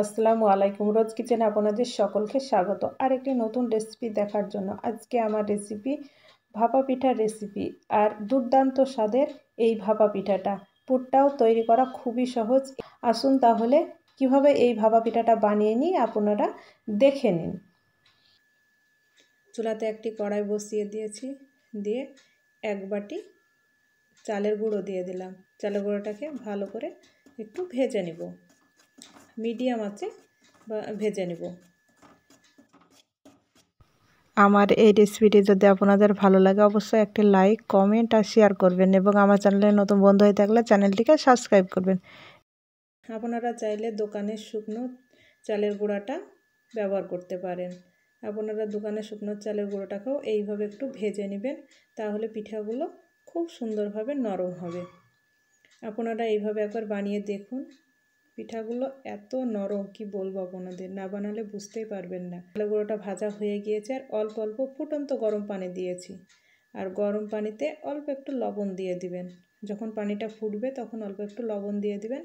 আসসালামু আলাইকুম। রোজ কিচেনে আপনাদের সকলকে স্বাগত আরেকটি নতুন রেসিপি দেখার জন্য। আজকে আমার রেসিপি ভাপা পিঠার রেসিপি। আর দুর্দান্ত স্বাদের এই ভাপা পিঠাটা, পুরটাও তৈরি করা খুবই সহজ। আসুন তাহলে কিভাবে এই ভাপা পিঠাটা বানিয়ে নিই আপনারা দেখে নিন। চুলাতে একটি কড়াই বসিয়ে দিয়েছি, দিয়ে এক বাটি চালের গুঁড়ো দিয়ে দিলাম। চালের গুঁড়োটাকে ভালো করে একটু ভেজে নিব, মিডিয়াম আঁচে ভেজে নেব। আমার এই রেসিপিটি যদি আপনাদের ভালো লাগে অবশ্যই একটি লাইক, কমেন্ট আর শেয়ার করবেন এবং আমার চ্যানেলে নতুন বন্ধু হয়ে থাকলে চ্যানেলটিকে সাবস্ক্রাইব করবেন। আপনারা চাইলে দোকানের শুকনো চালের গুঁড়াটা ব্যবহার করতে পারেন। আপনারা দোকানের শুকনো চালের গুঁড়োটাকেও এইভাবে একটু ভেজে নেবেন, তাহলে পিঠাগুলো খুব সুন্দরভাবে নরম হবে। আপনারা এইভাবে একবার বানিয়ে দেখুন। পিঠাগুলো এত নরম কি বলবো আপনাদের, না বানালে বুঝতেই পারবেন না। চালের গুঁড়োটা ভাজা হয়ে গিয়েছে আর অল্প অল্প ফুটন্ত গরম পানি দিয়েছি। আর গরম পানিতে অল্প একটু লবণ দিয়ে দিবেন। যখন পানিটা ফুটবে তখন অল্প একটু লবণ দিয়ে দিবেন,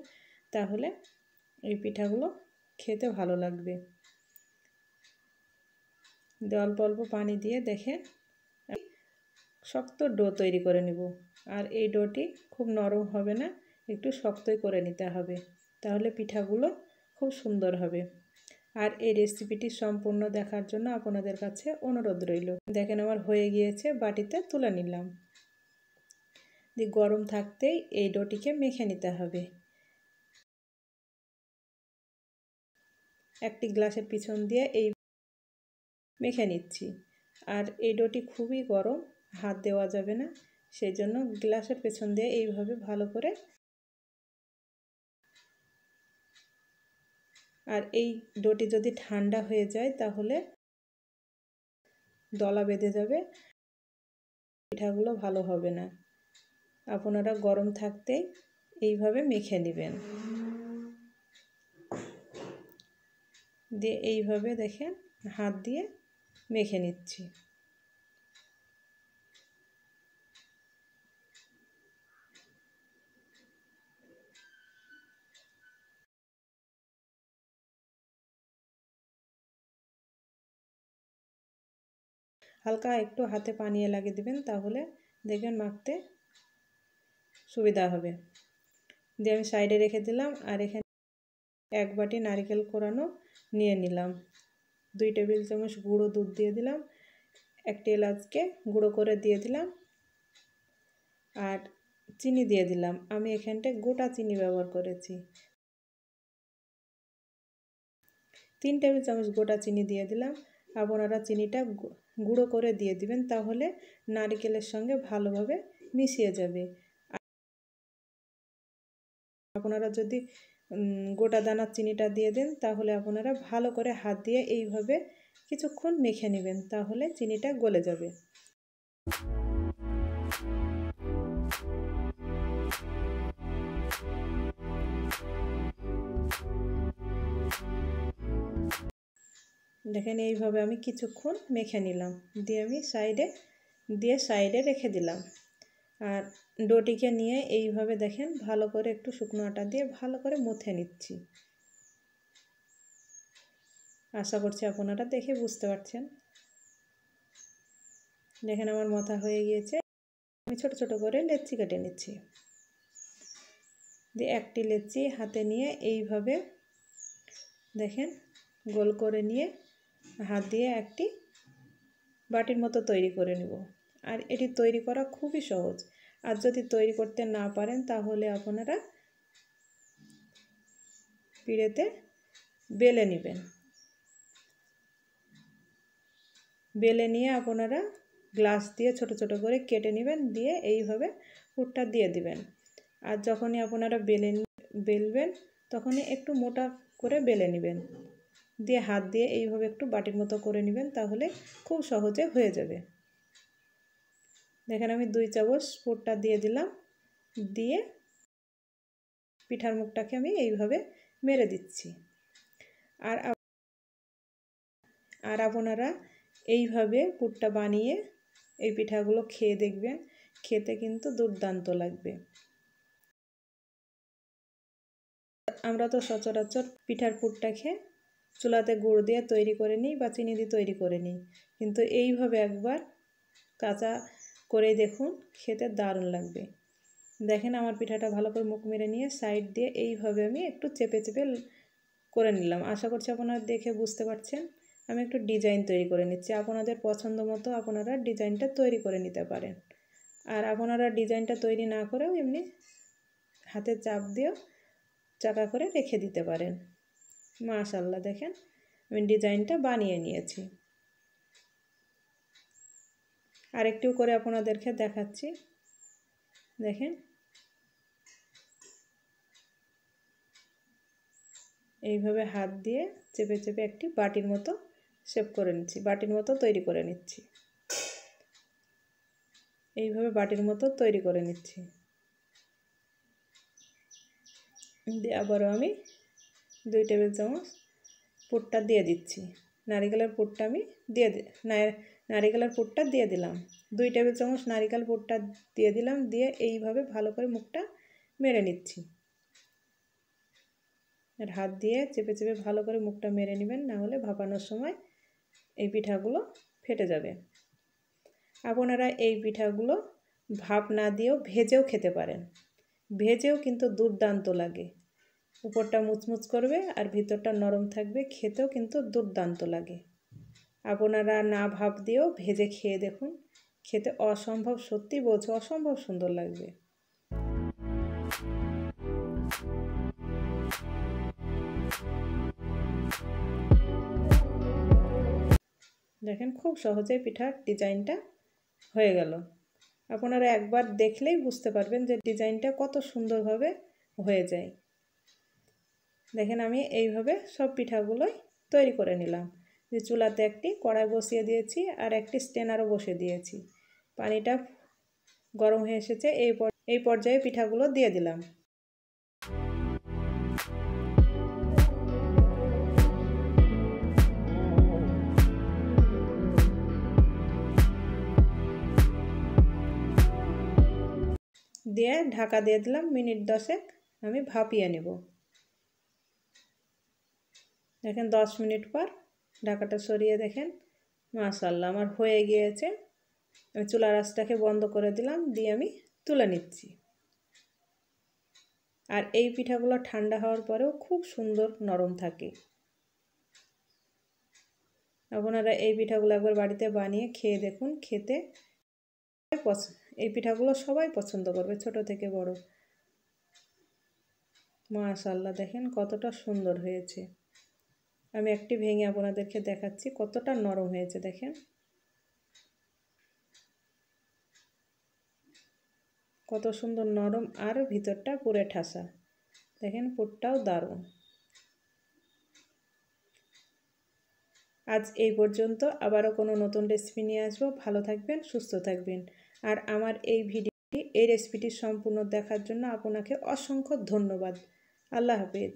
তাহলে এই পিঠাগুলো খেতে ভালো লাগবে। অল্প অল্প পানি দিয়ে দেখেন শক্ত ডো তৈরি করে নেব। আর এই ডোটি খুব নরম হবে না, একটু শক্তই করে নিতে হবে, তাহলে পিঠাগুলো খুব সুন্দর হবে। আর এই রেসিপিটি সম্পূর্ণ দেখার জন্য আপনাদের কাছে অনুরোধ রইল। দেখেন আমার হয়ে গিয়েছে, বাটিতে তুলে নিলাম। দিয়ে গরম থাকতেই এই ডোটিকে মেখে নিতে হবে। একটি গ্লাসের পিছন দিয়ে এই মেখে নিচ্ছি। আর এই ডোটি খুবই গরম, হাত দেওয়া যাবে না, সেই জন্য গ্লাসের পেছন দিয়ে এইভাবে ভালো করে। আর এই ডোটি যদি ঠান্ডা হয়ে যায় তাহলে দলা বেঁধে যাবে, পিঠাগুলো ভালো হবে না। আপনারা গরম থাকতেই এইভাবে মেখে নেবেন। দিয়ে এইভাবে দেখেন হাত দিয়ে মেখে নিচ্ছি। হালকা একটু হাতে পানি লাগিয়ে দেবেন, তাহলে দেখবেন মাখতে সুবিধা হবে। দিয়ে আমি সাইডে রেখে দিলাম। আর এখানে এক বাটি নারকেল কোরানো নিয়ে নিলাম। 2 টেবিল চামচ গুঁড়ো দুধ দিয়ে দিলাম। একটি এলাচকে গুঁড়ো করে দিয়ে দিলাম। আর চিনি দিয়ে দিলাম। আমি এখানটায় গোটা চিনি ব্যবহার করেছি। 3 টেবিল চামচ গোটা চিনি দিয়ে দিলাম। আপনারা চিনিটা গুঁড়ো করে দিয়ে দিবেন, তাহলে নারকেলের সঙ্গে ভালোভাবে মিশিয়ে যাবে। আপনারা যদি গোটা দানার চিনিটা দিয়ে দেন, তাহলে আপনারা ভালো করে হাত দিয়ে এইভাবে কিছুক্ষণ মেখে নেবেন, তাহলে চিনিটা গলে যাবে। দেখেন এইভাবে আমি কিছুক্ষণ মেখে নিলাম, দিয়ে আমি সাইডে রেখে দিলাম। আর ডোটিকে নিয়ে এইভাবে দেখেন ভালো করে একটু শুকনো আটা দিয়ে ভালো করে মুথে নিচ্ছি। আশা করছি আপনারা দেখে বুঝতে পারছেন। দেখেন আমার মাথা হয়ে গিয়েছে। আমি ছোট ছোট করে লেচি কেটে নিচ্ছি। দিয়ে একটি লেচি হাতে নিয়ে এইভাবে দেখেন গোল করে নিয়ে হাত দিয়ে একটি বাটির মতো তৈরি করে নেব। আর এটি তৈরি করা খুবই সহজ। আর যদি তৈরি করতে না পারেন তাহলে আপনারা পিঁড়েতে বেলে নেবেন। বেলে নিয়ে আপনারা গ্লাস দিয়ে ছোট ছোট করে কেটে নেবেন, দিয়ে এইভাবে পুরটা দিয়ে দিবেন। আর যখনই আপনারা বেলবেন তখনই একটু মোটা করে বেলে নেবেন, দিয়ে হাত দিয়ে এইভাবে একটু বাটির মতো করে নেবেন, তাহলে খুব সহজে হয়ে যাবে। দেখেন আমি 2 চামচ পুরটা দিয়ে দিলাম, দিয়ে পিঠার মুখটাকে আমি এইভাবে মেরে দিচ্ছি। আর আপনারা এইভাবে পুরটা বানিয়ে এই পিঠাগুলো খেয়ে দেখবেন, খেতে কিন্তু দুর্দান্ত লাগবে। আমরা তো সচরাচর পিঠার পুরটা খেয়ে চুলাতে গুড় দিয়ে তৈরি করে নিই বা চিনি দিয়ে তৈরি করে নিই, কিন্তু এইভাবে একবার কাঁচা করে দেখুন, খেতে দারুণ লাগবে। দেখেন আমার পিঠাটা ভালো করে মুখ মেরে নিয়ে সাইড দিয়ে এইভাবে আমি একটু চেপে চেপে করে নিলাম। আশা করছি আপনারা দেখে বুঝতে পারছেন। আমি একটু ডিজাইন তৈরি করে নিচ্ছি। আপনাদের পছন্দ মতো আপনারা ডিজাইনটা তৈরি করে নিতে পারেন। আর আপনারা ডিজাইনটা তৈরি না করেও এমনি হাতে চাপ দিয়েও চাকা করে রেখে দিতে পারেন। মাশাআল্লাহ, দেখেন আমি ডিজাইনটা বানিয়ে নিয়েছি। আরেকটু করে আপনাদেরকে দেখাচ্ছি। দেখেন এইভাবে হাত দিয়ে চেপে চেপে একটি বাটির মতো শেপ করে নিচ্ছি, বাটির মতো তৈরি করে নিচ্ছি। এইভাবে বাটির মতো তৈরি করে নিচ্ছি। দিয়ে আবারও আমি 2 টেবিল চামচ পুরটা দিয়ে দিচ্ছি। নারিকেলের পুরটা আমি নারিকেলের পুরটা দিয়ে দিলাম। 2 টেবিল চামচ নারিকেল পুরটা দিয়ে দিলাম। দিয়ে এইভাবে ভালো করে মুখটা মেরে নিচ্ছি। আর হাত দিয়ে চেপে চেপে ভালো করে মুখটা মেরে নেবেন, না হলে ভাপানোর সময় এই পিঠাগুলো ফেটে যাবে। আপনারা এই পিঠাগুলো ভাপ না দিয়েও ভেজেও খেতে পারেন। ভেজেও কিন্তু দুর্দান্ত লাগে। উপরটা মুচমুচ করবে আর ভিতরটা নরম থাকবে, খেতেও কিন্তু দুর্দান্ত লাগে। আপনারা না ভাপ দিয়েও ভেজে খেয়ে দেখুন, খেতে অসম্ভব, সত্যি বলছি অসম্ভব সুন্দর লাগবে। দেখেন খুব সহজেই পিঠার ডিজাইনটা হয়ে গেল। আপনারা একবার দেখলেই বুঝতে পারবেন যে ডিজাইনটা কত সুন্দরভাবে হয়ে যায়। দেখেন আমি এইভাবে সব পিঠাগুলোই তৈরি করে নিলাম। যে চুলাতে একটি কড়াই বসিয়ে দিয়েছি আর একটি স্ট্যান্ডারও বসিয়ে দিয়েছি। পানিটা গরম হয়ে এসেছে, এই পর্যায়ে পিঠাগুলো দিয়ে দিলাম। দিয়ে ঢাকা দিয়ে দিলাম, মিনিট 10 আমি ভাপিয়ে নেব। দেখেন 10 মিনিট পর ঢাকাটা সরিয়ে দেখেন মাশাআল্লাহ আমার হয়ে গিয়েছে। আমি চুলার আঁচটাকে বন্ধ করে দিলাম, দিয়ে আমি তুলে নিচ্ছি। আর এই পিঠাগুলো ঠান্ডা হওয়ার পরেও খুব সুন্দর নরম থাকে। আপনারা এই পিঠাগুলো একবার বাড়িতে বানিয়ে খেয়ে দেখুন, খেতে এই পিঠাগুলো সবাই পছন্দ করবে, ছোট থেকে বড়। মাশাআল্লাহ, দেখেন কতটা সুন্দর হয়েছে। আমি একটি ভেঙে আপনাদেরকে দেখাচ্ছি কতটা নরম হয়েছে। দেখেন কত সুন্দর নরম আর ভিতরটা পুরে ঠাসা। দেখেন পুরটাও দারুণ। আজ এই পর্যন্ত, আবারও কোনো নতুন রেসিপি নিয়ে আসবো। ভালো থাকবেন, সুস্থ থাকবেন। আর আমার এই রেসিপিটি সম্পূর্ণ দেখার জন্য আপনাকে অসংখ্য ধন্যবাদ। আল্লাহ হাফেজ।